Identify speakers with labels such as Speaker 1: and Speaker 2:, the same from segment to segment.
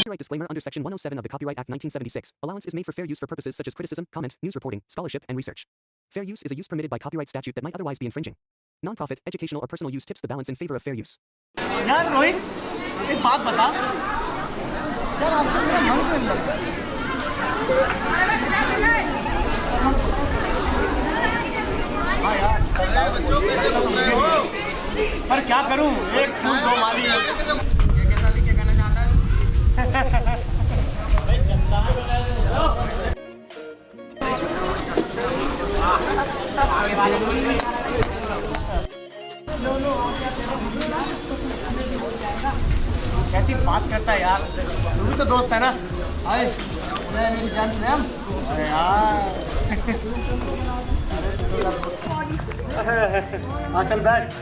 Speaker 1: Copyright disclaimer under Section 107 of the Copyright Act 1976. Allowance is made for fair use for purposes such as criticism, comment, news reporting, scholarship, and research. Fair use is a use permitted by copyright statute that might otherwise be infringing. Non-profit, educational, or personal use tips the balance in favor of fair use.
Speaker 2: यार रोहित, एक बात बता यार, आजकल मेरा मन क्यों नहीं लगता? हाँ यार, पर क्या करूँ, एक फूल दो माली। क्या करना चाहता है? कैसी बात करता है यार, तू भी तो दोस्त है ना? हाय, मेरी जान मैम। अरे यार, चल बैठ।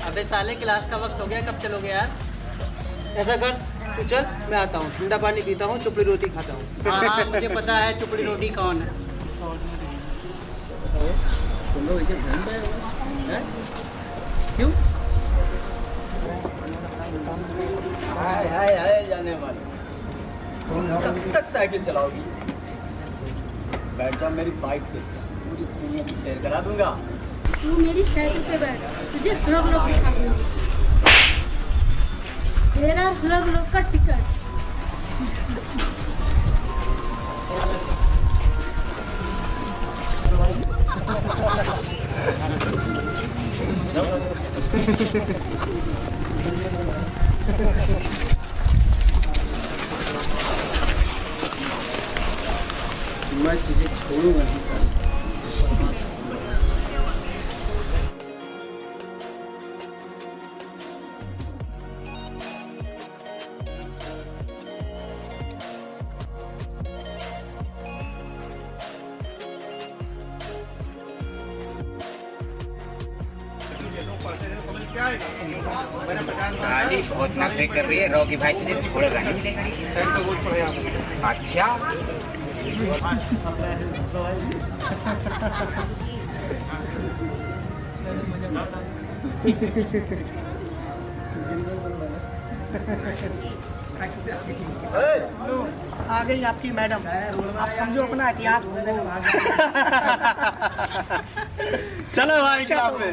Speaker 3: अबे साले, क्लास का वक्त हो गया, कब चलोगे यार? ऐसा कर, तू चल, मैं आता हूँ, ठंडा पानी पीता हूँ, चुपड़ी रोटी खाता हूँ। हाँ, मुझे पता है चुपड़ी रोटी कौन है। तुम लोग इसे घूम रहे हो? क्यों? हाय हाय हाय जाने वाले, कब तक साइकिल चलाओगी? बैठ जा मेरी बाइक पे, पूरी दुनिया की शेयर करा दूंगा।
Speaker 4: तू मेरी साइकिल पे बैठ, तुझे सुलभ लोग दिखा दूंगी। तेरा सुलभ लोग का टिकट।
Speaker 3: मैं तुझे छोड़ूंगा नहीं साले।
Speaker 5: साली बहुत नखरे कर रही है, रॉकी भाई तुझे छोड़ेगा नहीं। अच्छा
Speaker 2: आ गई आपकी मैडम, आप समझो अपना इतिहास भूल गए। चलो भाई क्लास में।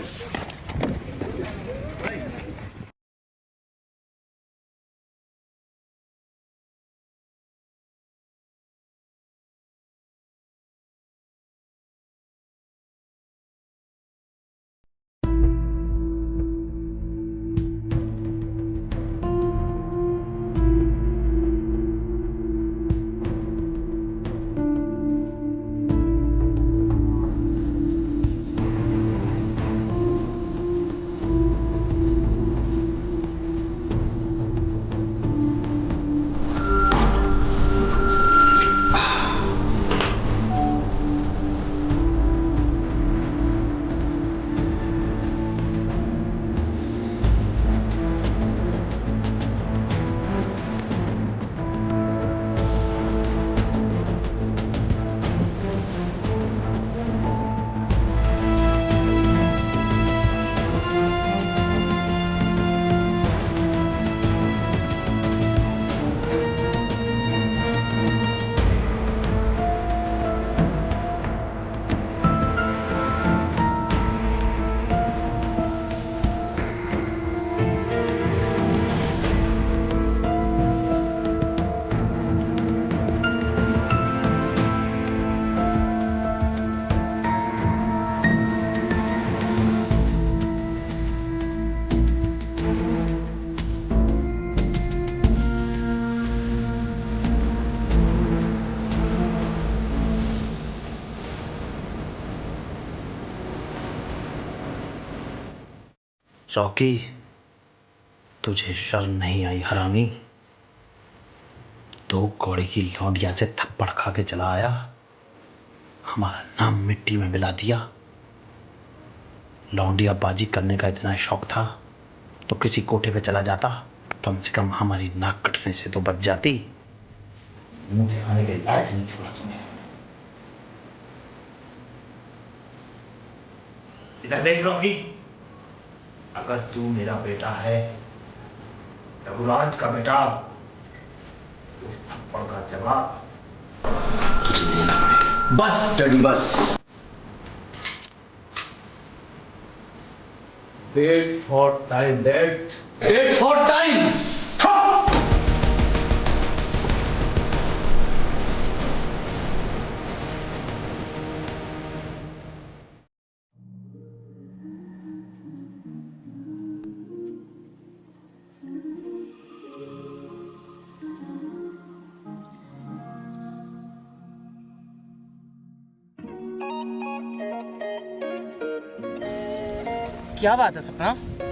Speaker 6: रॉकी, तुझे शर्म नहीं आई हरामी? 2 कौड़ी की लौंडिया से थप्पड़ खा के चला आया, हमारा नाम मिट्टी में मिला दिया। लौंडिया बाजी करने का इतना शौक था तो किसी कोठे पे चला जाता, कम से कम हमारी नाक कटने से तो बच जाती। मुंह दिखाने के लायक नहीं छोड़ा तुम्हें। इधर देख रॉकी, अगर तू मेरा बेटा है, रघुराज का बेटा, तो उस थप्पड़ का जवाब तुझे देना पड़ेगा।
Speaker 7: बस डैडी बस। Wait for time dad, wait for time.
Speaker 8: क्या बात है सपना,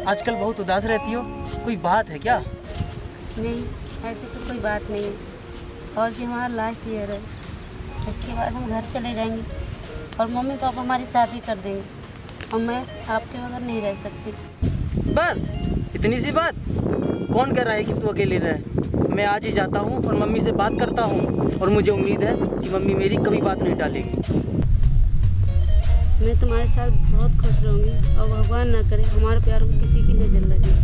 Speaker 8: आजकल बहुत उदास रहती हो, कोई बात है क्या?
Speaker 4: नहीं, ऐसे तो कोई बात नहीं है। और जी हमारा लास्ट ईयर है, इसके बाद हम घर चले जाएंगे और मम्मी पापा हमारी शादी कर देंगे और मैं आपके बगैर नहीं रह सकती।
Speaker 8: बस इतनी सी बात? कौन कह रहा है कि तू अकेले रहे? मैं आज ही जाता हूँ और मम्मी से बात करता हूँ और मुझे उम्मीद है कि मम्मी मेरी कभी बात नहीं टालेगी।
Speaker 4: मैं तुम्हारे साथ बहुत खुश रहूँगी और भगवान ना करे हमारे प्यार को किसी की नजर लगे।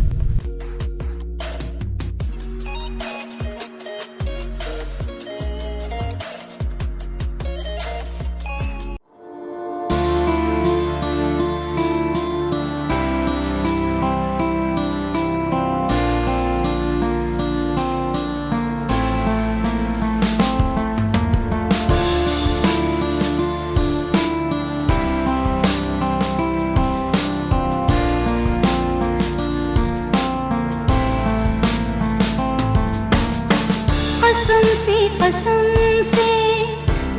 Speaker 9: कसम से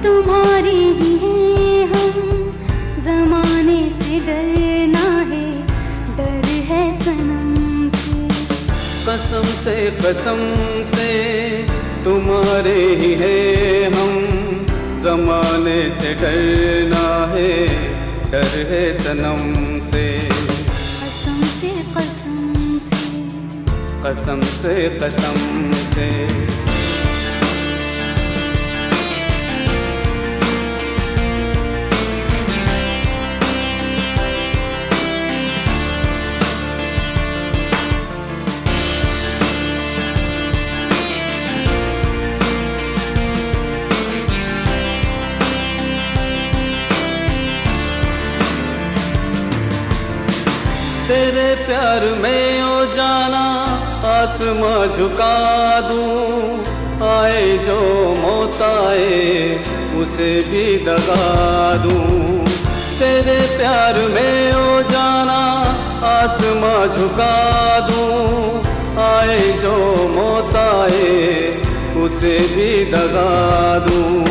Speaker 9: तुम्हारे ही हैं हम, जमाने से डरना है, डर है सनम से।
Speaker 3: कसम से तुम्हारे ही हैं हम, जमाने से डरना है, डर है सनम से।
Speaker 9: कसम से कसम से,
Speaker 3: कसम से कसम से। तेरे प्यार में ओ जाना आसमां झुका दूं, आए जो मौत आए उसे भी दगा दूं। तेरे प्यार में ओ जाना आसमां झुका दूं, आए जो मौत आए उसे भी दगा दूं।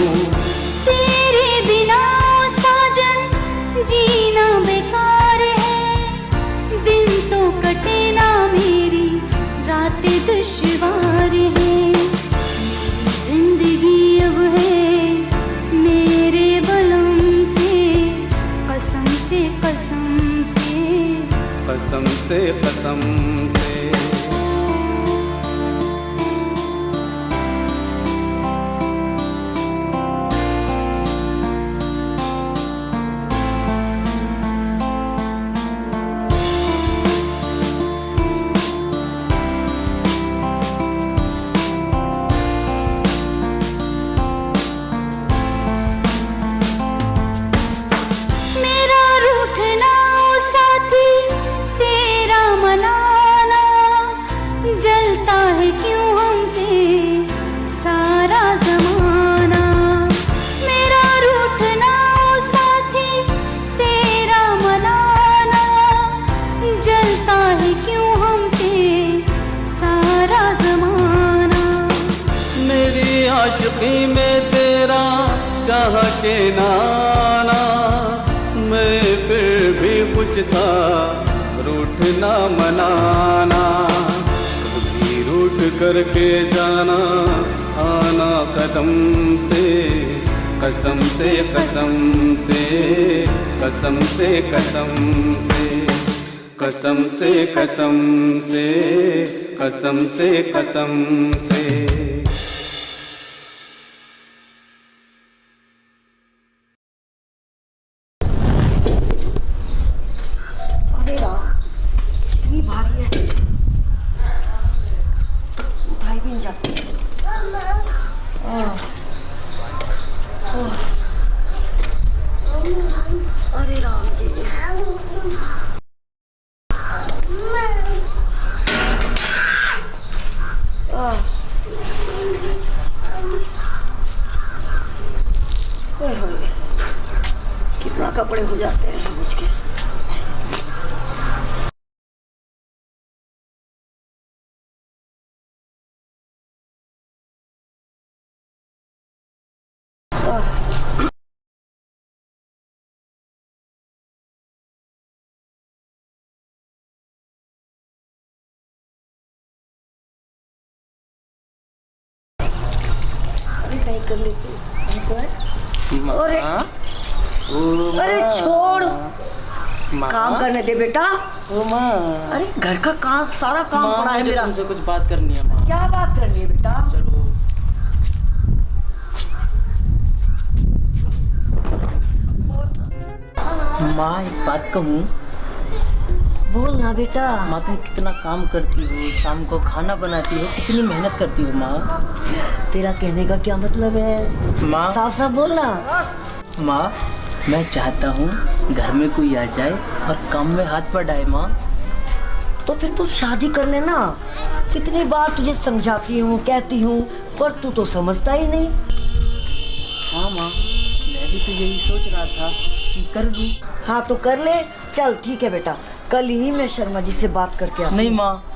Speaker 9: तेरे बिना साजन जीना बेकार है, दिन तो कटे ना मेरी, रातें दुश्वार है। मेरी जिंदगी अब है मेरे बलम से, कसम से कसम से,
Speaker 3: कसम से कसम से। आशिकी में तेरा चाह के नाना, मैं फिर भी कुछ था रूठ ना मनाना। कभी रूठ करके जाना आना कदम से, कसम से कसम से, कसम से कसम से, कसम से कसम से, कसम से कसम से।
Speaker 10: कहाँ कपड़े हो जाते हैं रोज के। नहीं कर लेती अरे अरे छोड़, काम करने दे बेटा। अरे घर का काम, सारा काम पड़ा है मेरा।
Speaker 8: तुमसे कुछ बात करनी है माँ।
Speaker 10: क्या बात करनी है बेटा?
Speaker 8: चलो। माँ एक बात कहूँ?
Speaker 10: बोल ना बेटा।
Speaker 8: माँ तुम कितना काम करती हो, शाम को खाना बनाती हो, कितनी मेहनत करती हो माँ।
Speaker 10: तेरा कहने का क्या मतलब है?
Speaker 8: माँ
Speaker 10: साफ साफ बोलना।
Speaker 8: माँ मैं चाहता हूँ घर में कोई आ जाए और काम में हाथ बढ़ाए माँ।
Speaker 10: तो फिर तू शादी कर लेना। कितनी बार तुझे समझाती हूँ, कहती हूँ, पर तू तो समझता ही नहीं।
Speaker 8: हाँ माँ मैं भी तो यही सोच रहा था कि कर लूँ।
Speaker 10: हाँ तो कर ले। चल ठीक है बेटा, कल ही मैं शर्मा जी से बात करके आऊँ।
Speaker 8: नहीं माँ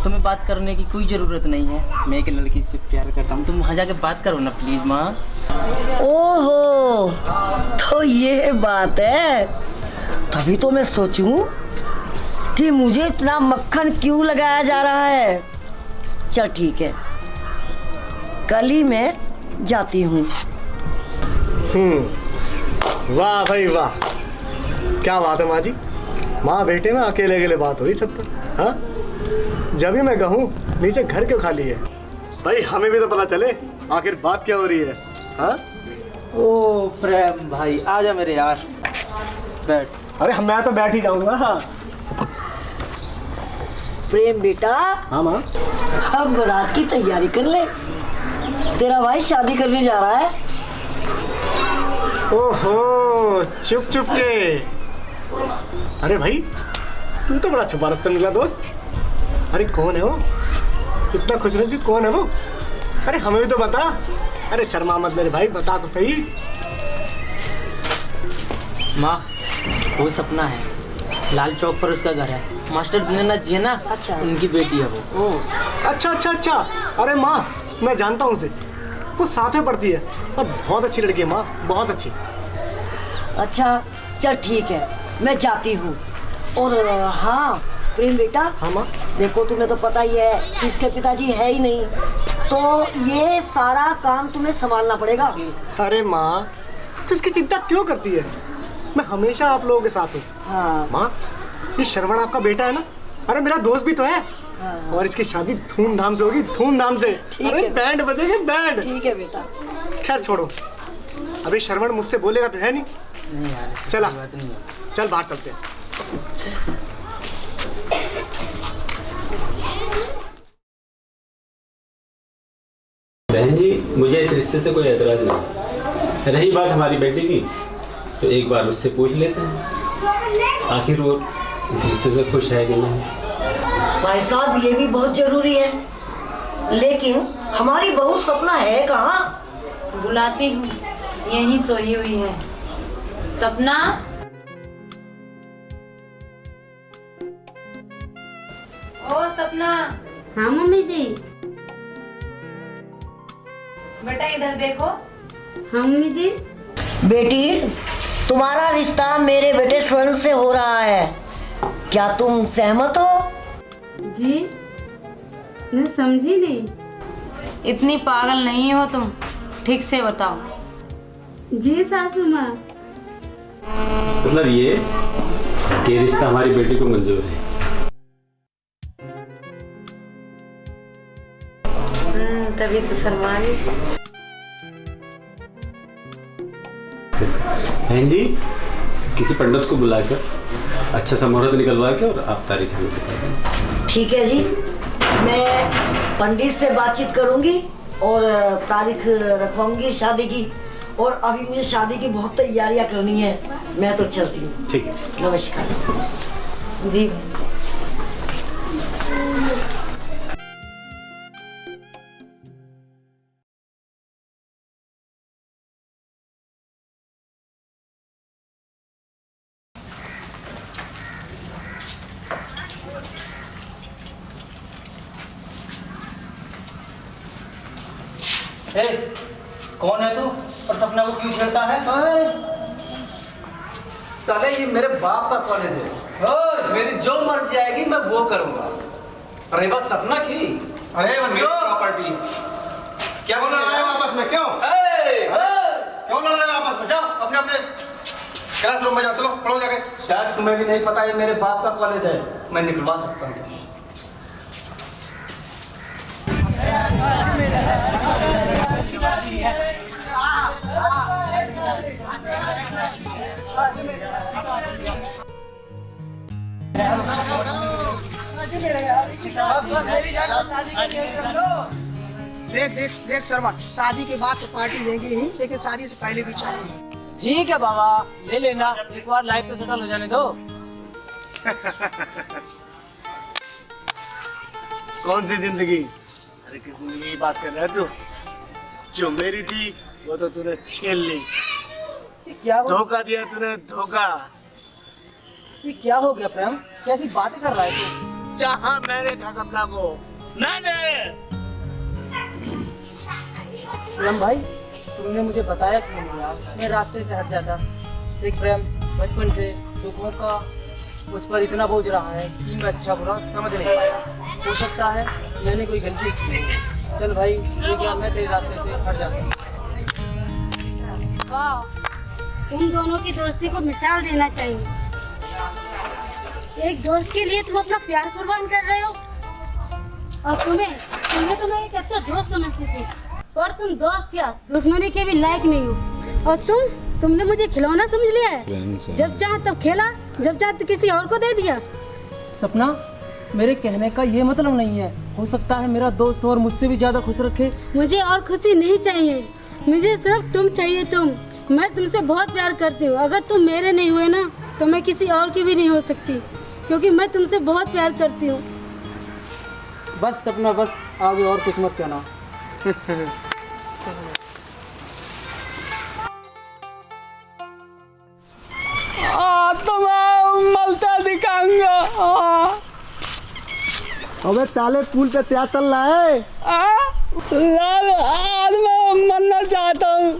Speaker 8: तुम्हें बात करने की कोई ज़रूरत नहीं है, मैं एक लड़की से प्यार करता हूँ, तुम वहाँ जाके बात करो ना प्लीज़ माँ।
Speaker 10: ओहो तो ये बात है, तभी तो मैं सोचूं कि मुझे इतना मक्खन क्यों लगाया जा रहा है। चल ठीक है, कल ही मैं जाती हूँ।
Speaker 2: वाह भाई वाह, क्या बात है माँ जी। माँ बेटे में अकेले अकेले बात हो रही छत पर। हाँ जब ही मैं कहूँ नीचे घर क्यों खाली है भाई, हमें भी तो पता चले आखिर बात क्या हो रही है। हाँ
Speaker 8: ओ प्रेम भाई आजा मेरे यार, बैठ।
Speaker 2: अरे मैं तो बैठ ही जाऊंगा। हाँ
Speaker 10: प्रेम बेटा।
Speaker 2: हाँ माँ।
Speaker 10: अब बारात की तैयारी कर ले, तेरा भाई शादी करने जा रहा है।
Speaker 2: ओहो चुप चुप के। अरे भाई तू तो बड़ा छुपा रास्ता निकला दोस्त। अरे कौन है वो, इतना खुश नसीब कौन है वो? अरे हमें भी तो बता। अरे शर्मा मत मेरे भाई, बता तो सही।
Speaker 8: माँ वो सपना है, लाल चौक पर उसका घर है, मास्टर दीनानाथ जी है ना।
Speaker 10: अच्छा
Speaker 8: उनकी बेटी है वो।
Speaker 2: अच्छा अच्छा अच्छा। अरे माँ मैं जानता हूँ उसे, वो साथ में पढ़ती है और बहुत अच्छी लड़की है माँ, बहुत अच्छी।
Speaker 10: अच्छा चल ठीक है, मैं जाती हूँ। और हाँ प्रेम बेटा।
Speaker 2: हाँ माँ।
Speaker 10: देखो तुम्हें तो पता ही है कि इसके पिताजी है ही नहीं, तो ये सारा काम तुम्हें संभालना पड़ेगा।
Speaker 2: अरे माँ तो इसकी चिंता क्यों करती है, मैं हमेशा आप लोगों के साथ हूँ।
Speaker 10: हाँ
Speaker 2: माँ ये श्रवण आपका बेटा है ना, अरे मेरा दोस्त भी तो है।
Speaker 10: हाँ।
Speaker 2: और इसकी शादी धूमधाम से होगी, धूमधाम से। अरे बैंड बजेंगे बैंड।
Speaker 10: ठीक है बेटा।
Speaker 2: खैर छोड़ो, अभी श्रवण मुझसे बोलेगा तो है नहीं।
Speaker 8: नहीं यार
Speaker 2: चला
Speaker 8: बात नहीं है।
Speaker 2: चल बाहर चलते हैं।
Speaker 11: बहन जी मुझे इस रिश्ते से कोई एतराज नहीं। रही बात हमारी बेटी की, तो एक बार उससे पूछ लेते हैं आखिर वो इस रिश्ते से खुश है कि नहीं।
Speaker 10: भाई साहब ये भी बहुत जरूरी है, लेकिन हमारी बहू सपना है कहाँ?
Speaker 12: बुलाती हूँ, यहीं सोई हुई है। सपना ओ सपना।
Speaker 4: हाँ मम्मी जी।
Speaker 12: बेटा इधर देखो।
Speaker 4: हाँ मम्मी जी।
Speaker 10: बेटी तुम्हारा रिश्ता मेरे बेटे स्वर्ण से हो रहा है, क्या तुम सहमत हो?
Speaker 4: जी मैं समझी नहीं।
Speaker 12: इतनी पागल नहीं हो तुम, ठीक से बताओ।
Speaker 4: जी सासू माँ।
Speaker 11: मतलब ये कि रिश्ता हमारी बेटी को मंजूर है।
Speaker 12: तभी तो शर्मा गई।
Speaker 11: बहन जी किसी पंडित को बुलाकर अच्छा सा मुहूर्त निकलवा के और आप तारीख हमें बता दें।
Speaker 10: ठीक है जी, मैं पंडित से बातचीत करूंगी और तारीख रखवाऊंगी शादी की। और अभी मुझे शादी की बहुत तैयारियां करनी है, मैं तो चलती हूँ।
Speaker 11: ठीक है,
Speaker 10: नमस्कार
Speaker 12: जी।
Speaker 8: ए, कौन है तू और सपना को क्यों छेड़ता है?
Speaker 3: साले ये मेरे बाप का कॉलेज है। मेरी जो मर्जी आएगी मैं वो करूंगा। अरे बस सपना की,
Speaker 2: अरे बच्चों
Speaker 3: प्रॉपर्टी क्या
Speaker 2: क्यों लड़ रहे हो आपस में? क्यों क्यों लड़ रहे हो आपस में? जाओ अपने अपने क्लासरूम में जाओ, चलो पढ़ो जाके।
Speaker 3: शायद तुम्हें भी नहीं पता ये मेरे बाप का कॉलेज है, मैं निकलवा सकता हूँ।
Speaker 13: देख शर्मा, शादी के बाद तो पार्टी देंगे ही, लेकिन शादी से पहले भी चाहिए।
Speaker 8: ठीक है बाबा, ले लेना, एक बार लाइफ तो सेटल हो जाने दो।
Speaker 2: कौन सी जिंदगी? अरे किस जिंदगी की बात कर रहा है तू? जो मेरी थी वो तो तूने छीन ली।
Speaker 8: क्या
Speaker 2: धोखा दिया तूने, धोखा।
Speaker 8: ये क्या हो गया प्रेम? कैसी बातें कर रहा है तू?
Speaker 2: चाहा मैंने था सपना को, मैंने।
Speaker 8: प्रेम भाई, तुमने मुझे बताया क्यों नहीं यार? मैं रास्ते से हट जाता। देख प्रेम, बचपन से दुखों का मुझ पर इतना बोझ रहा है कि मैं अच्छा बुरा समझ नहीं पाया। हो सकता है मैंने कोई गलती की हो। चल भाई, ये क्या, मैं तेरे रास्ते से हट जाता हूँ।
Speaker 4: वाह, तुम दोनों की दोस्ती को मिसाल देना चाहिए। एक दोस्त के लिए तुम अपना प्यार कुर्बान कर रहे हो, और तुम्हें तो मैं एक अच्छा दोस्त समझती थी, पर तुम दोस्त क्या दुश्मनी के भी लायक नहीं हो। और तुमने मुझे खिलौना समझ लिया है। जब चाह तब खेला, जब चाह तो किसी और को दे दिया।
Speaker 8: सपना, मेरे कहने का ये मतलब नहीं है। हो सकता है मेरा दोस्त और मुझसे भी ज्यादा खुश रखे।
Speaker 4: मुझे और खुशी नहीं चाहिए, मुझे सिर्फ तुम चाहिए। मैं तुमसे बहुत प्यार करती हूँ। अगर तुम मेरे नहीं हुए ना तो मैं किसी और की भी नहीं हो सकती, क्योंकि मैं तुमसे बहुत प्यार करती हूँ।
Speaker 8: बस सपना, बस आगे और कुछ मत कहना।
Speaker 3: तो मैं मलता दिखाऊंगा।
Speaker 2: अबे ताले पुल पे क्या चल रहा है?
Speaker 3: आज मैं मरना चाहता हूँ,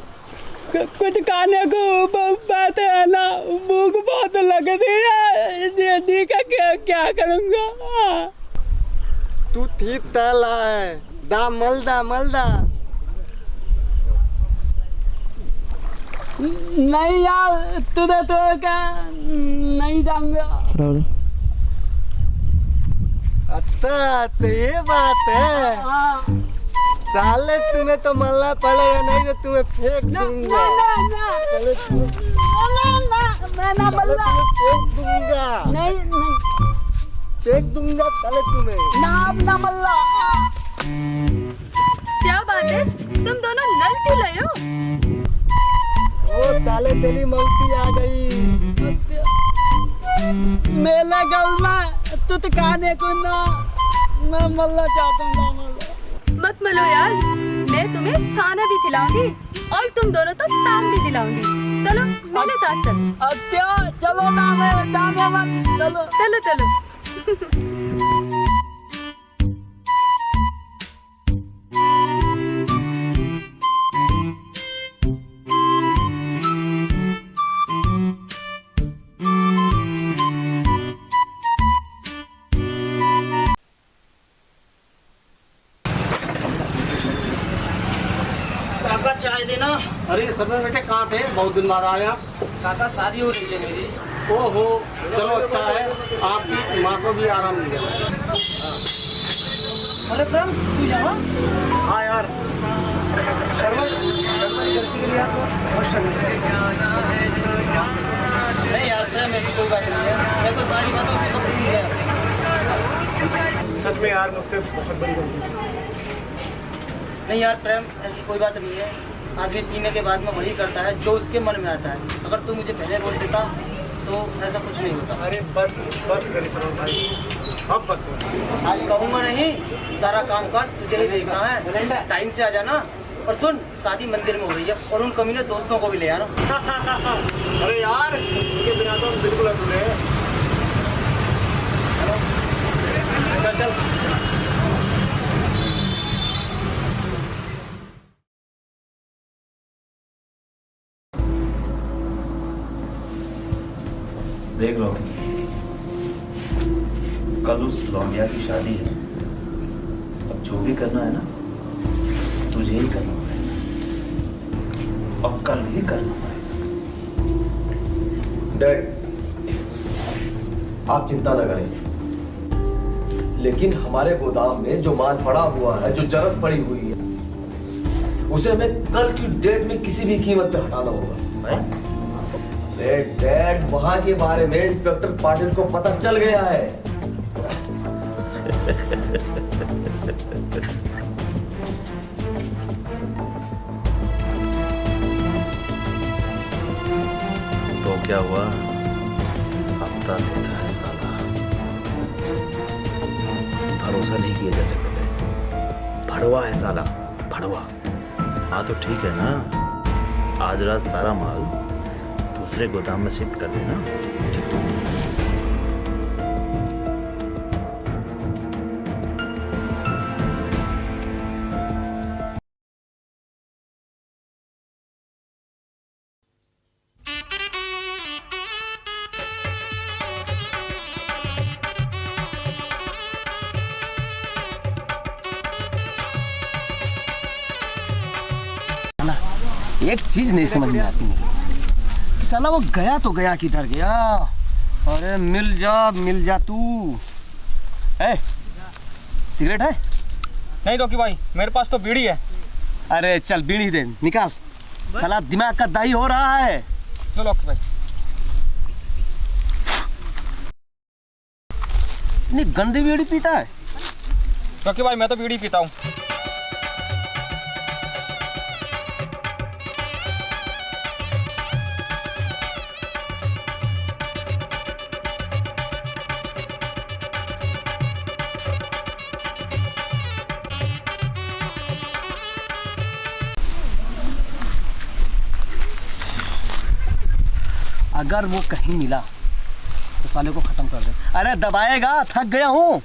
Speaker 3: कुछ खाने को बातें है ना, भूख बहुत लग रही है। दी का क्या करूँगा?
Speaker 2: तू ठीक तला है, दा मलदा।
Speaker 3: नहीं यार, तुझे तो क्या नहीं जाऊंगा।
Speaker 2: अच्छा तो ये बात है। साले तुम्हें तो मलना पड़ेगा, नहीं तो तुम्हें फेंक दूंगा।
Speaker 3: मैं ना मलना,
Speaker 2: फेंक दूंगा।
Speaker 3: नहीं
Speaker 2: फेंक दूंगा साले तुम्हें।
Speaker 3: ना मल्ला।
Speaker 14: क्या बात है, तुम दोनों नल क्यों लाए हो?
Speaker 2: ओ साले तेरी मलती आ गई।
Speaker 3: मेला गल में तू तो खाने को ना, मैं मलना चाहता हूँ। ना मल्ला
Speaker 14: मत मलो यार, मैं तुम्हें खाना भी खिलाऊंगी और तुम दोनों तो ताम भी दिलाऊंगी। चलो मेरे साथ चलो।
Speaker 3: अच्छा चलो ना, मैं चलो
Speaker 14: चलो चलो।
Speaker 8: काका चाय देना।
Speaker 7: अरे सपना बेटे कहाँ थे? बहुत दिन बाद आया।
Speaker 8: काका शादी हो रही है मेरी।
Speaker 7: ओहो, चलो अच्छा है, आपकी माँ को भी आराम मिल गया।
Speaker 3: अरे प्रेम, तू यहाँ?
Speaker 2: हाँ यार, शर्मा लड़की के लिए आपको बहुत शर्मिंदा।
Speaker 8: नहीं यार प्रेम, ऐसी कोई बात नहीं है। मैं तो सारी बातों से पता ही है।
Speaker 2: सच में यार, मुझसे बहुत बड़ी गलती है।
Speaker 8: नहीं यार प्रेम, ऐसी कोई बात नहीं है। आदमी पीने के बाद में वही करता है जो उसके मन में आता है। अगर तू मुझे पहले बोल देता तो ऐसा कुछ नहीं होता।
Speaker 2: अरे बस करी सरोज भाई, अब बस।
Speaker 8: आज कहूँगा नहीं, सारा काम काज तुझे ही देखना है। टाइम से आ जाना। और सुन, शादी मंदिर में हो रही है और उन कमीने दोस्तों को भी ले आना।
Speaker 2: अरे यार, इसके बिना तो हम बिल्कुल अधूरे हैं।
Speaker 8: चल
Speaker 6: देख लो, कल उस लौंडिया की शादी है। अब जो भी करना है ना, तुझे ही करना पड़ेगा, और कल ही करना पड़ेगा।
Speaker 15: डैड, आप चिंता न करें, लेकिन हमारे गोदाम में जो माल पड़ा हुआ है, जो जरस पड़ी हुई है, उसे हमें कल की डेट में किसी भी कीमत पर हटाना होगा। डैड, वहां के बारे में इंस्पेक्टर पाटिल को पता चल गया है।
Speaker 6: तो क्या हुआ? हफ्ता देता है साला। भरोसा नहीं किया जा सकता। भड़वा है साला, भड़वा। हाँ तो ठीक है ना, आज रात सारा माल दूसरे गोदाम में शिफ्ट कर देना।
Speaker 2: एक चीज नहीं समझ में आती है कि साला वो गया तो गया किधर गया। अरे मिल जा तू। सिगरेट है?
Speaker 8: नहीं रॉकी भाई, मेरे पास तो बीड़ी है।
Speaker 2: अरे चल बीड़ी दे, निकाल। साला दिमाग का दाई हो रहा है।
Speaker 8: लो रॉकी भाई।
Speaker 2: इतनी गंदी बीड़ी पीता है?
Speaker 8: रॉकी भाई मैं तो बीड़ी पीता हूँ।
Speaker 2: अगर वो कहीं मिला तो साले को खत्म कर दे। अरे दबाएगा, थक गया हूँ।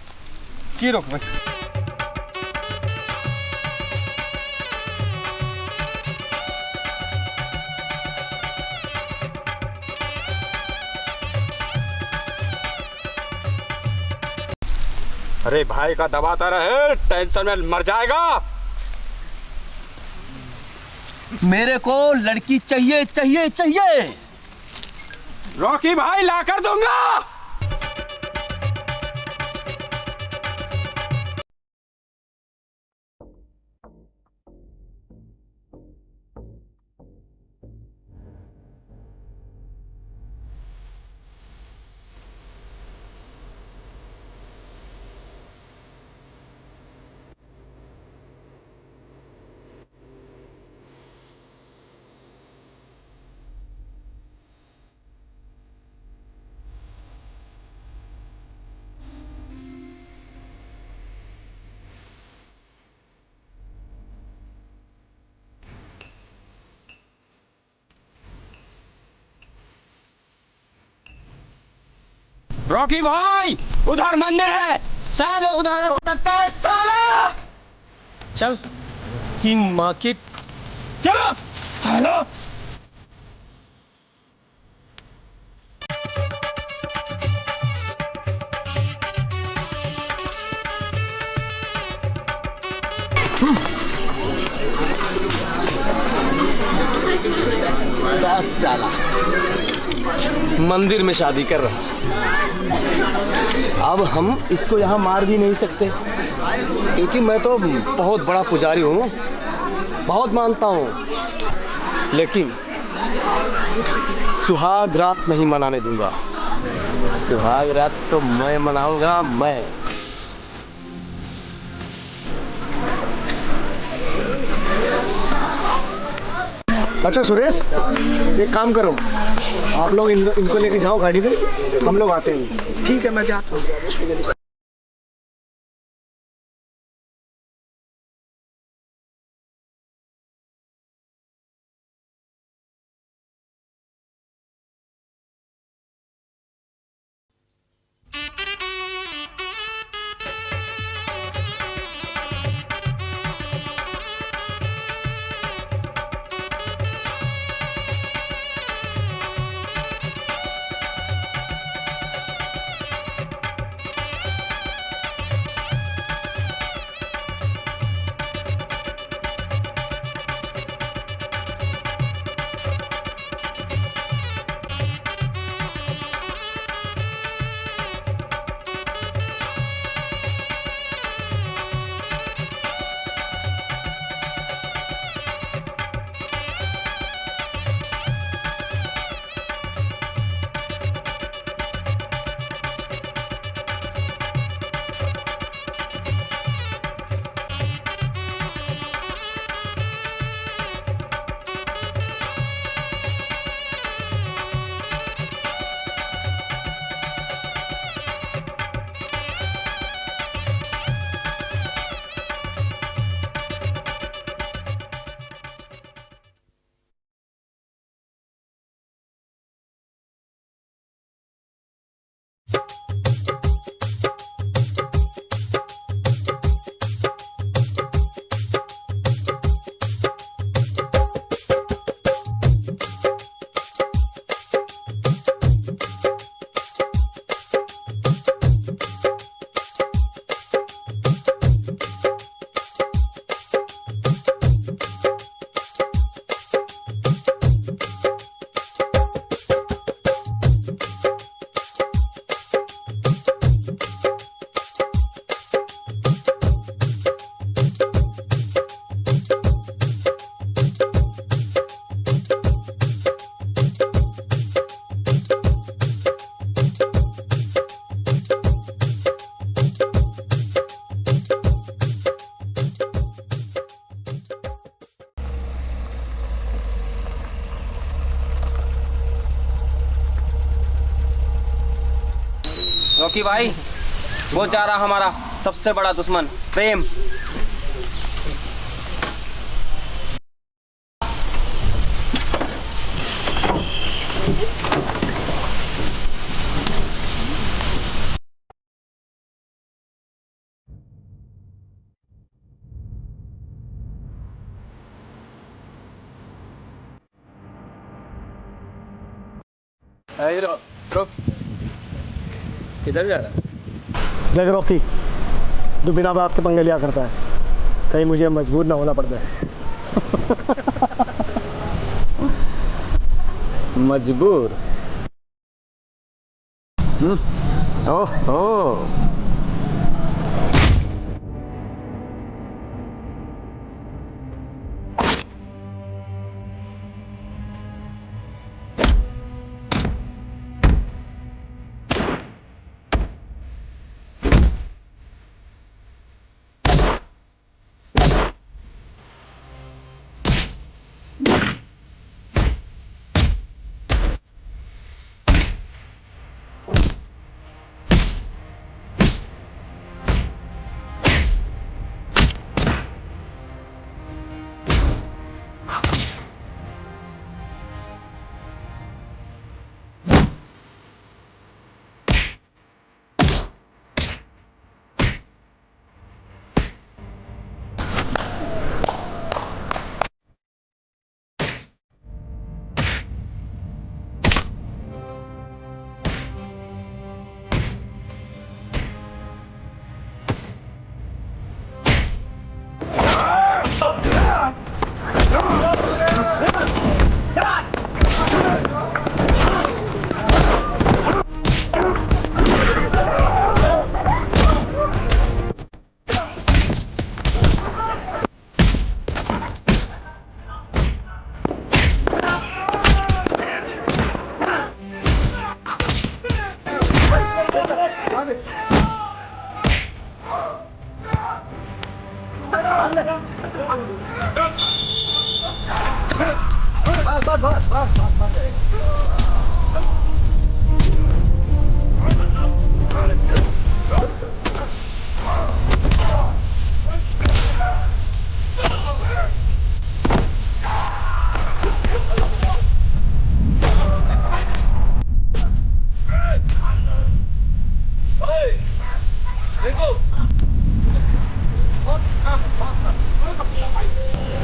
Speaker 8: की रोक भाई।
Speaker 16: अरे भाई का दबाता रहे, टेंशन में मर जाएगा।
Speaker 2: मेरे को लड़की चाहिए चाहिए चाहिए।
Speaker 16: रॉकी भाई ला कर दूंगा। रॉकी भाई उधर मंदिर है, शायद उधर हो सकता है। चलो
Speaker 2: चल की माँ की।
Speaker 16: चलो चलो।
Speaker 2: साला मंदिर में शादी कर रहा। अब हम इसको यहाँ मार भी नहीं सकते, क्योंकि मैं तो बहुत बड़ा पुजारी हूँ, बहुत मानता हूँ। लेकिन सुहाग रात नहीं मनाने दूंगा। सुहाग रात तो मैं मनाऊंगा, मैं। अच्छा सुरेश, एक काम करो, आप लोग इनको लेके जाओ गाड़ी में, हम लोग आते हैं।
Speaker 13: ठीक है, मैं जाता हूँ।
Speaker 3: रॉकी भाई, वो जा रहा हमारा सबसे बड़ा दुश्मन प्रेम। किधर जा रहा है?
Speaker 2: देख रॉकी, तू बिना बात के पंगे लिया करता है, कहीं मुझे मजबूर ना होना पड़ जाए।
Speaker 3: मजबूर? ओहो,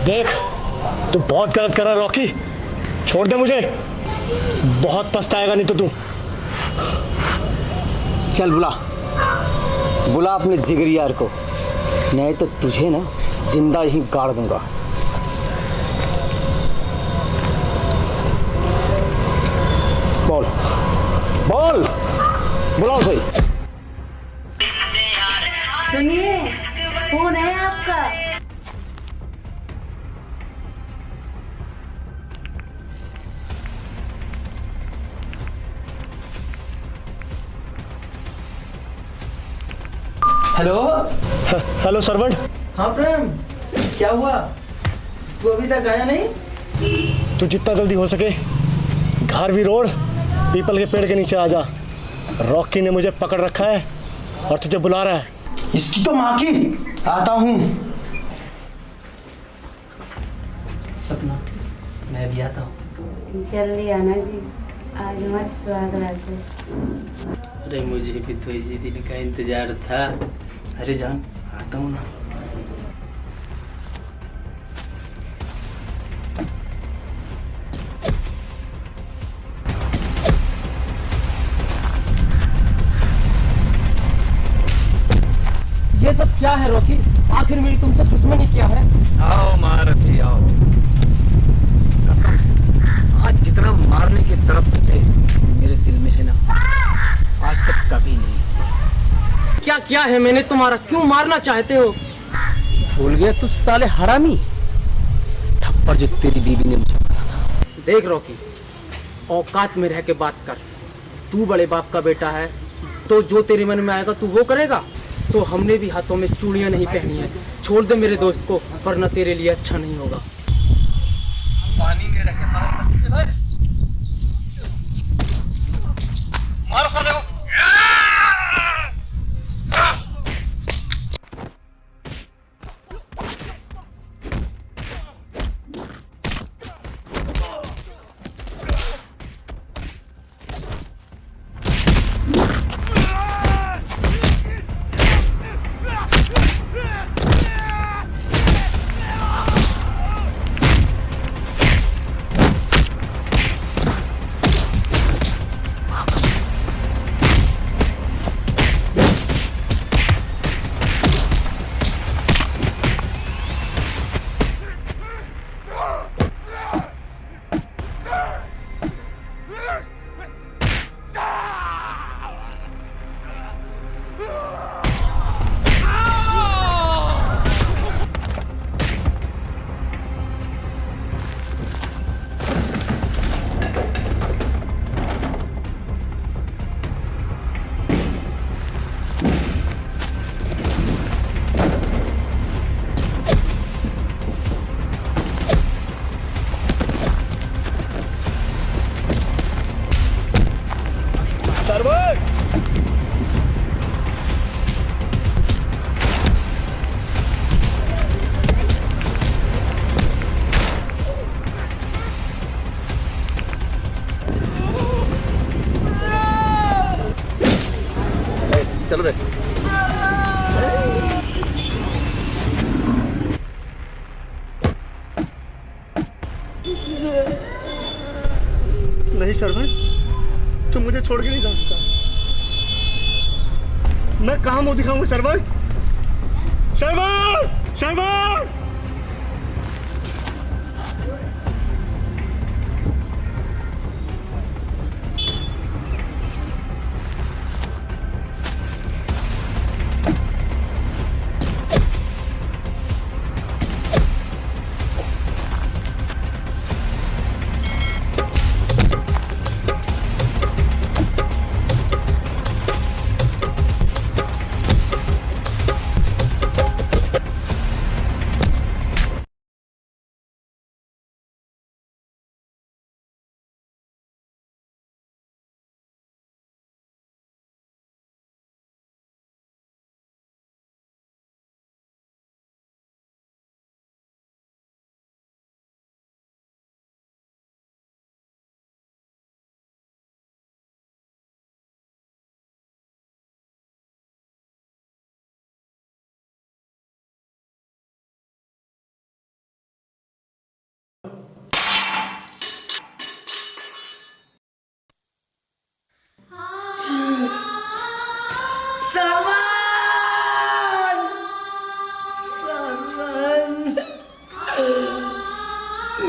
Speaker 2: देख, तू बहुत गलत कर रहा है रॉकी, छोड़ दे मुझे, बहुत पछताएगा नहीं तो तू।
Speaker 8: चल बुला अपने जिगरी यार को, नहीं तो तुझे ना जिंदा ही गाड़ दूंगा। बोल बुलाओ सही।
Speaker 4: सुनिए, फोन है आपका।
Speaker 8: Hello
Speaker 2: hello servant.
Speaker 8: हाँ प्रेम, क्या हुआ? तू अभी तक आया नहीं?
Speaker 2: तू जितना जल्दी हो सके घारवी रोड पीपल के पेड़ के नीचे आ जा। रॉकी ने मुझे पकड़ रखा है और तुझे बुला रहा है।
Speaker 8: इसकी तो माँ की। आता हूँ। सपना, मैं भी आता हूँ।
Speaker 4: जल्दी आना जी, आज हमारी सुहागरात है।
Speaker 3: अरे मुझे भी तो इसी दिन का इंतजार था। अरे जान, आता हूँ ना।
Speaker 8: ये सब क्या है रॉकी? आखिर मेरी तुमसे दुश्मनी क्या है?
Speaker 3: आओ मारती आओ।
Speaker 8: कसम से आज जितना मारने की तरफ तुझे मेरे दिल में है ना, आज तक कभी नहीं। क्या क्या है मैंने तुम्हारा? क्यों मारना चाहते हो? भूल गया तू साले हरामी, थप्पड़ जो तेरी बीवी ने मुझे मारा था। देख रॉकी, औकात में रह के बात कर। तू बड़े बाप का बेटा है, तो जो तेरे मन में आएगा तू वो करेगा। तो हमने भी हाथों में चूड़ियां नहीं पहनी है। छोड़ दे मेरे दोस्त को, वरना तेरे लिए अच्छा नहीं होगा।
Speaker 3: पानी में रखे मारो अच्छे से भाई। मारो साले को।
Speaker 15: चलो रे।
Speaker 2: नहीं शर्मा, तुम मुझे छोड़ के नहीं जा सकता। मैं कहाँ मुंह दिखाऊंगा शर्मा? शर्मा, शर्मा!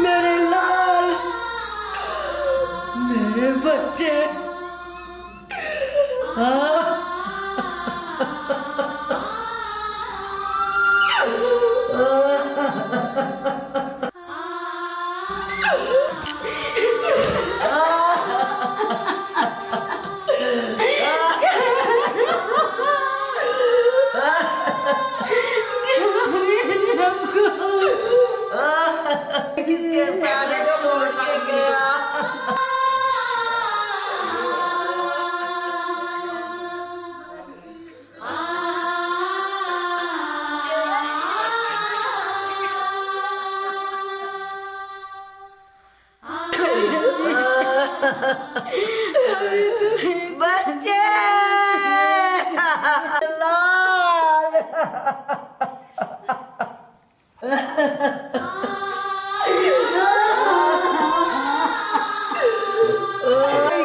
Speaker 10: मेरे लाल, मेरे बच्चे। किसके सारे छोड़ के गया? बच्चे लाल।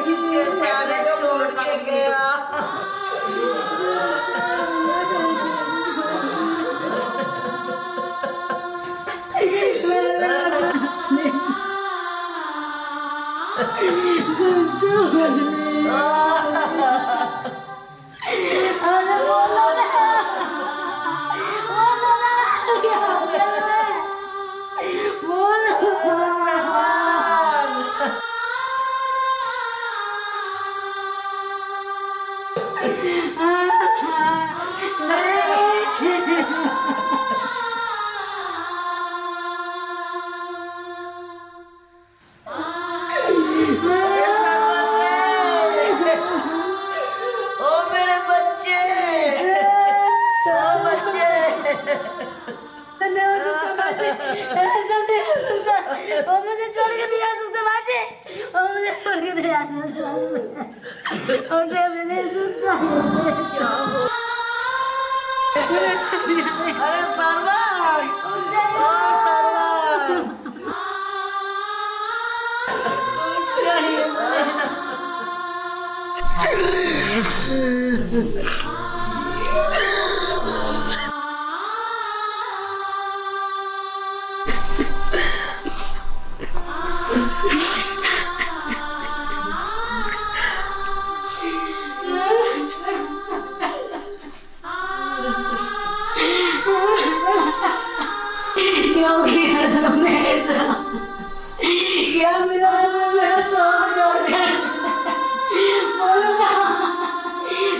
Speaker 10: किसके सारे छोड़ के गया? मुझे छोड़ के नहीं आ सकते बाजी, मुझे छोड़ के नहीं आ सकते। अरे सरवान, ओ सरवान,
Speaker 9: क्यों किया तुमने ऐसा? क्या मिला मेरा सब छोड़कर? बोलो ना,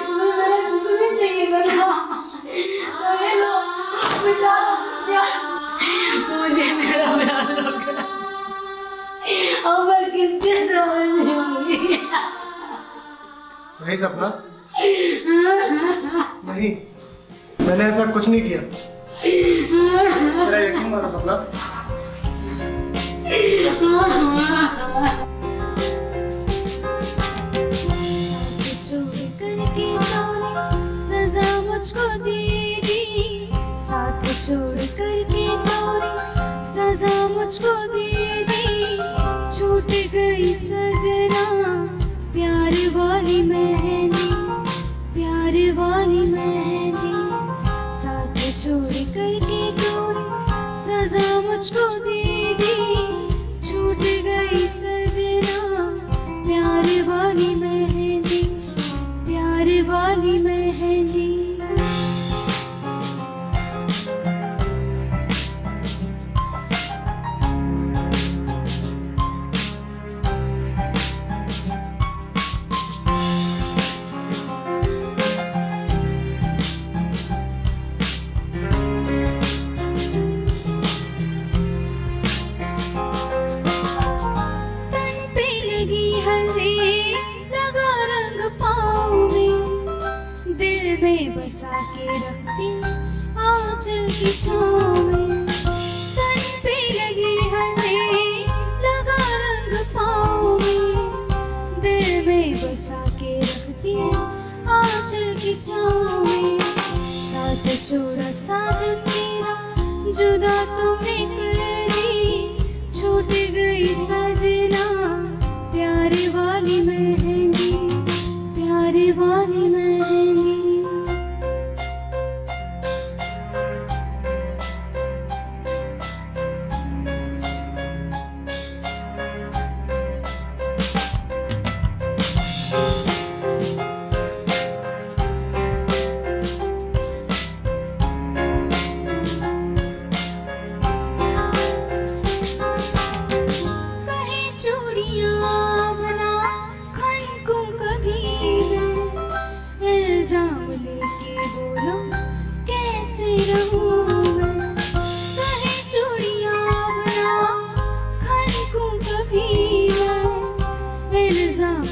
Speaker 9: तुम्हें मेरा जिस्म ही चाहिए था ना? तो ये लो, मिटा दो मुझे मेरा प्यार लौटा। अब मैं किसके समझ जाऊंगी?
Speaker 2: नहीं सपना, नहीं, मैंने ऐसा कुछ नहीं किया। तेरा यकीन मानो सपना।
Speaker 9: करके छोड़ करके तोरी सजा मुझको दे दी, छूट गई सजना प्यार वाली मेहंदी, प्यार वाली मेहंदी। साथ छोड़ करके तोरी सजा मुझको दे दी, छूट गई सजना प्यार वाली मेहंदी, प्यार वाली मेहंदी। बसा के रखती आंचल की छाँव में, तन पे लगी हल्दी लगा रंग पाँव में, दिल में बसा के रखती आंचल की छाँव में। साथ छोड़ा साजन तेरा जुदा तुमने कर दी, छूट गई सजना प्यार वाली मेहंदी, प्यार वाली मेहंदी।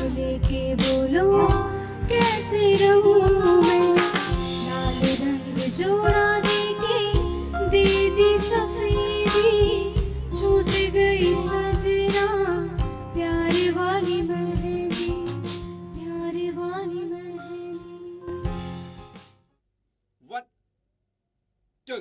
Speaker 9: लेके बोलो कैसे रहूं मैं, लाल रंग जोड़ा देके दे दी सफेदी, छूट गई सजना प्यार वाली मेहंदी, प्यार वाली मेहंदी।
Speaker 17: 1 2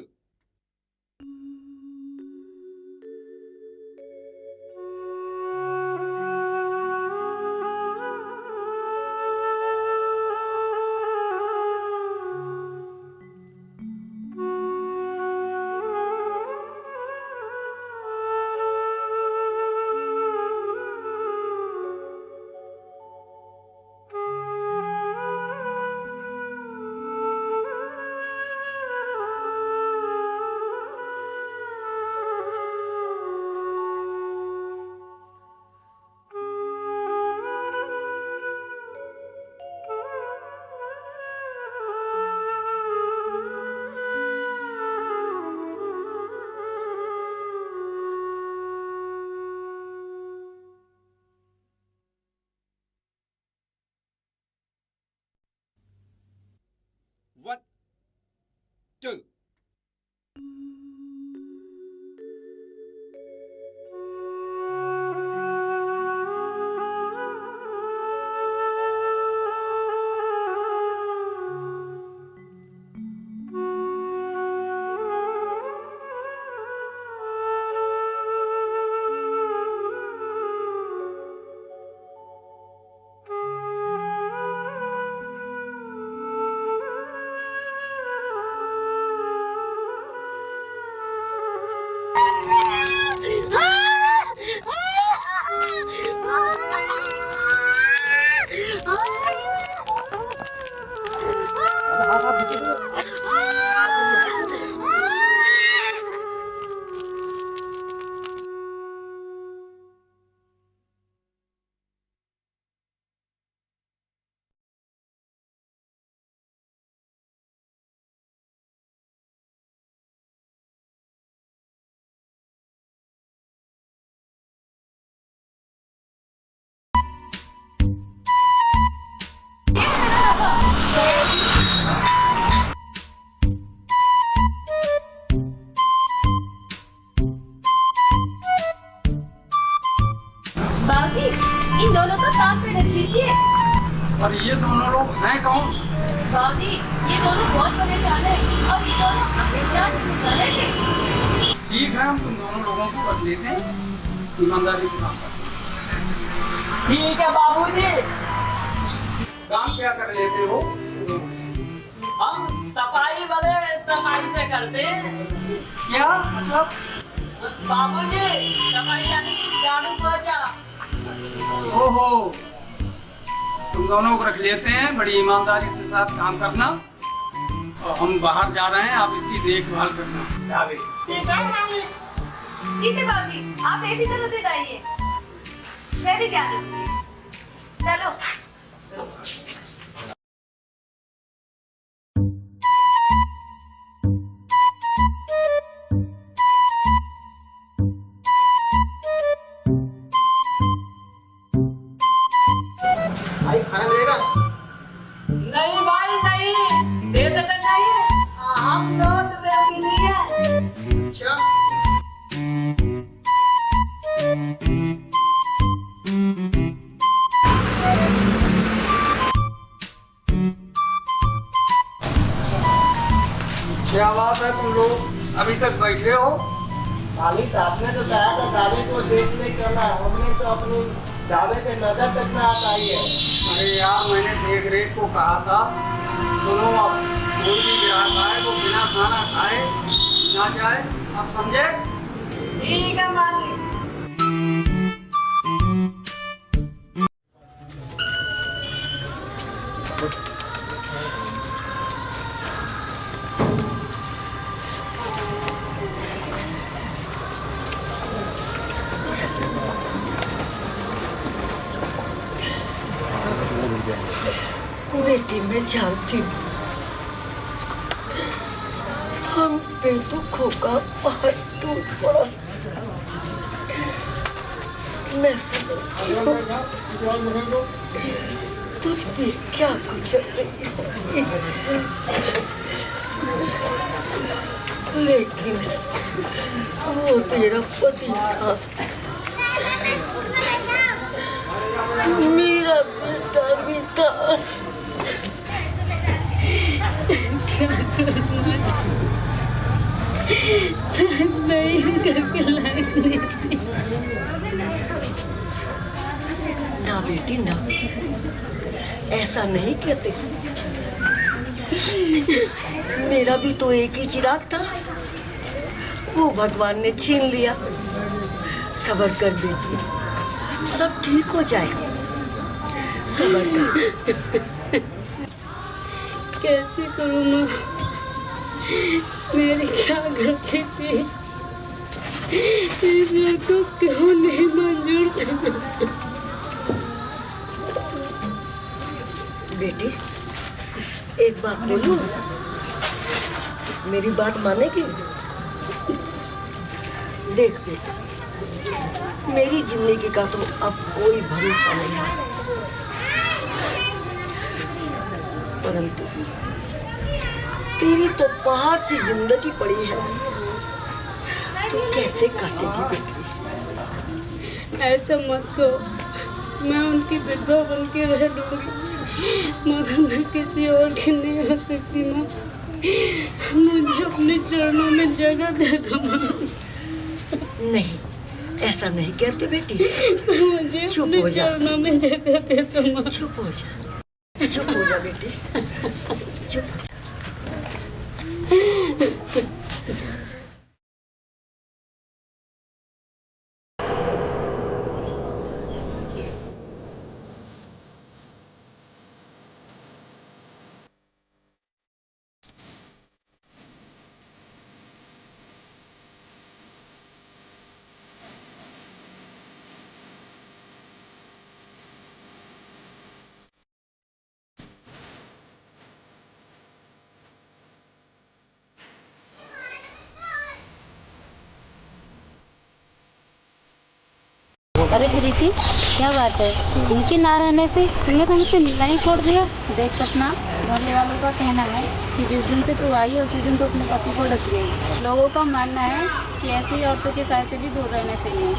Speaker 17: 1 2
Speaker 14: बाबूजी, इन दोनों को ताक पे रख लीजिए।
Speaker 7: और ये दोनों लोग हैं कौन?
Speaker 14: बाबूजी, ये दोनों बहुत परेशान है और ये दोनों अपने जान निकाले थे।
Speaker 3: ठीक है, हम तुम दोनों लोगों को रख लेते हैं, ईमानदारी से काम करते हैं। ठीक है बाबूजी। काम क्या कर लेते हो?
Speaker 8: हम सफाई वाले सफाई से करते हैं।
Speaker 3: क्या मतलब?
Speaker 8: बाबूजी, सफाई यानी कि झाड़ू पोछा।
Speaker 3: ओहो, तुम दोनों को रख लेते हैं, बड़ी ईमानदारी से साथ काम करना। और हम बाहर जा रहे हैं, आप इसकी देखभाल करना।
Speaker 14: ठीक है बाबूजी, आप एक ही तरह से जाइए, मैं भी क्या करूँगी। चलो।
Speaker 8: भाई खाना मिलेगा? नहीं भाई नहीं, दे देते नहीं, हम तो बेबी है। अच्छा।
Speaker 3: क्या बात है, तुम लोग अभी तक बैठे हो?
Speaker 10: मालिक आपने तो कहा था दावे को देखने करना, हमने तो अपनी दावे के नजर तक ना आई है।
Speaker 3: अरे यार, मैंने देख रेख को कहा था, सुनो अब कोई भी ग्राहक आए वो बिना खाना खाए ना जाए, आप समझे?
Speaker 8: ठीक है मालिक।
Speaker 10: बेटी, मैं जानती हूँ हम बेदुखों का पहाड़ टूट पड़ा। मैं समझती हूँ तुझ पे क्या गुजर रही होगी, लेकिन वो तेरा पति था, मेरा बेटा भी था।
Speaker 4: क्या करूँ मैं घर के लायक नहीं थी।
Speaker 10: ना बेटी ना, ऐसा नहीं कहते। मेरा भी तो एक ही चिराग था, वो भगवान ने छीन लिया। सब्र कर बेटी, सब ठीक हो जाएगा, सब्र कर।
Speaker 4: कैसे करूँ माँ, मेरी क्या गलती थी, ईश्वर को क्यों नहीं मंजूर था।
Speaker 10: बेटी एक बात बोलूं, मेरी बात मानेगी? देख बेटी, मेरी जिंदगी का तो अब कोई भरोसा नहीं है, परंतु तेरी तो पहाड़ सी जिंदगी पड़ी है, तो कैसे काटेगी बेटी?
Speaker 4: ऐसा मत कहो, मैं उनकी विधवा बन के रह लूंगी, मगर मैं किसी और की नहीं हो सकती माँ। मुझे अपने चरणों में जगह दे दो माँ।
Speaker 10: नहीं, ऐसा नहीं कहते बेटी।
Speaker 4: मुझे
Speaker 10: चुप
Speaker 4: अपने
Speaker 10: हो जा,
Speaker 4: चरणों में जगह दे दो माँ।
Speaker 10: चुप हो जा, चुप हो जा बेटी, चुप हो जा।
Speaker 4: अरे प्रीति, क्या बात है, उनके ना रहने से तुमने तो मुझसे मिलना ही छोड़ दिया। देख सपना, मोहल्ले वालों का कहना है कि जिस दिन से तू आई है उसी दिन तो अपने पति को डस गई। लोगों का मानना है कि ऐसी औरतों के साथ से भी दूर रहना चाहिए।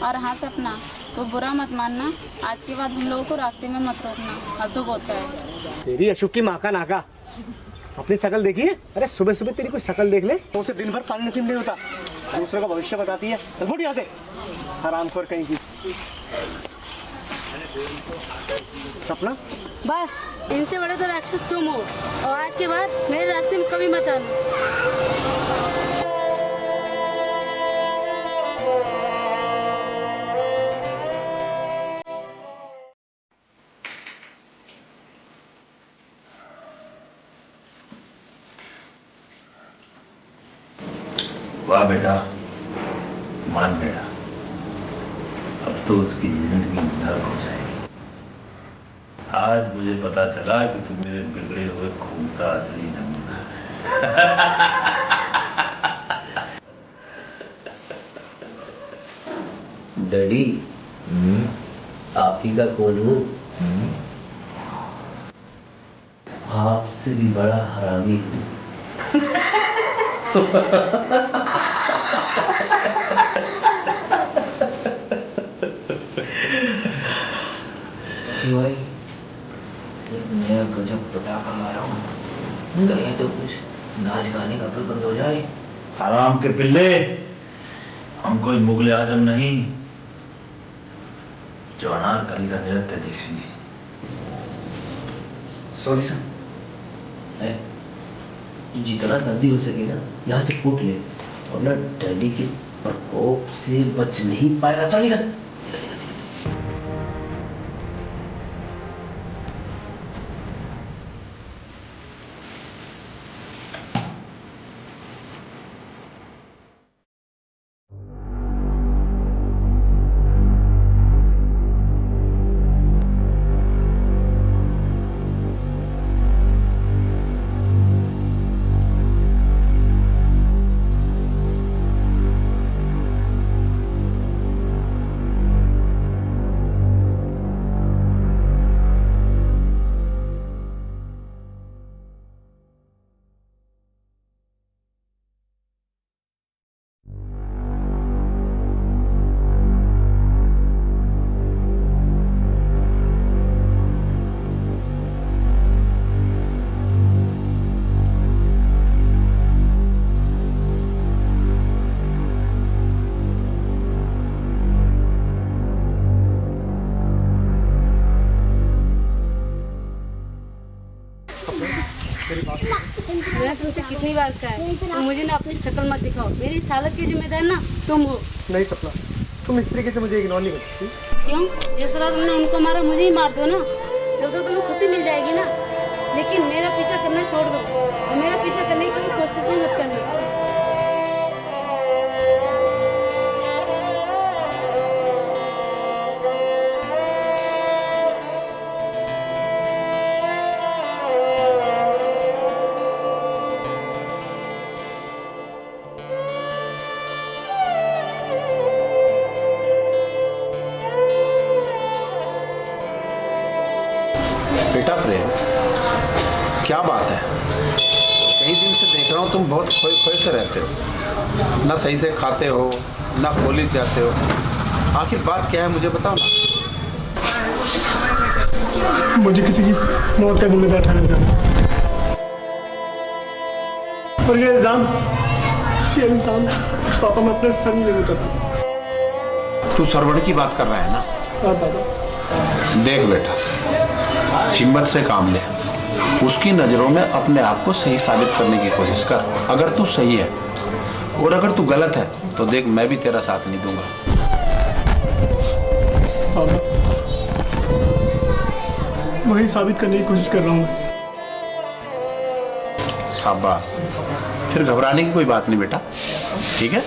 Speaker 4: और हाँ सपना, तो बुरा मत मानना, आज के बाद हम लोगों को रास्ते में मत रोकना, अशुभ होता है।
Speaker 2: तेरी अशुभ की माँ का नाका, अपनी शकल देखिए। अरे सुबह सुबह तेरी कोई शकल देख ले तो उसे दिन भर पानी नसीब नहीं होता, दूसरे का भविष्य बताती है। चल फुट यहाँ से, हरामखोर कहीं की। सपना,
Speaker 4: बस इनसे बड़े तो राक्षस तुम हो, और आज के बाद मेरे रास्ते में कभी मत आना।
Speaker 6: वाह बेटा, मान गया। अब तो उसकी जिंदगी नर्क हो जाएगी। आज मुझे पता चला कि तू मेरे बिगड़े हुए खून का असली नमूना है।
Speaker 15: डैडी, आप ही का कौन हूँ? आपसे भी बड़ा हरामी हूँ। भाई, नया गजब पटाखा मारा हूँ, कहीं तो कुछ नाच गाने का प्रबंध हो जाए।
Speaker 6: हराम के पिल्ले, हम कोई मुगले आजम नहीं जो अनारकली का नृत्य दिखेंगे।
Speaker 15: सॉरी सर, जितना जल्दी हो सके ना यहाँ से फूट ले, और ना डैडी के प्रकोप से बच नहीं पाएगा। चल निकल।
Speaker 4: मैंने तुमसे कितनी बार कहा है, तुम मुझे ना अपनी शक्ल मत दिखाओ, मेरी इस हालत की जिम्मेदार ना तुम हो।
Speaker 2: नहीं सपना, तुम इस तरीके से मुझे इग्नोर नहीं कर सकती।
Speaker 4: क्यों? जिस तरह तुमने उनको मारा मुझे ही मार दो ना, जब तो तुम्हें खुशी मिल जाएगी ना। लेकिन मेरा पीछा करना छोड़ दो, और मेरा पीछा करने की कभी कोशिश ही मत करना।
Speaker 18: बेटा प्रेम, क्या बात है? कई दिन से देख रहा हूँ तुम बहुत खोए खोए से रहते हो, ना सही से खाते हो, ना कॉलेज जाते हो। आखिर बात क्या है मुझे बताओ ना।
Speaker 2: मुझे किसी की मौत का जिम्मेदार ठहराया जा रहा है, और ये इल्जाम पापा मैं अपने सर में लेना चाहता हूँ।
Speaker 18: तू सरवण की बात कर रहा है ना?
Speaker 2: हाँ पापा।
Speaker 18: देख बेटा, हिम्मत से काम ले, उसकी नजरों में अपने आप को सही साबित करने की कोशिश कर। अगर तू सही है और अगर तू गलत है तो देख मैं भी तेरा साथ नहीं दूंगा।
Speaker 2: वही साबित करने की कोशिश कर रहा हूँ।
Speaker 18: शाबाश, फिर घबराने की कोई बात नहीं बेटा, ठीक है?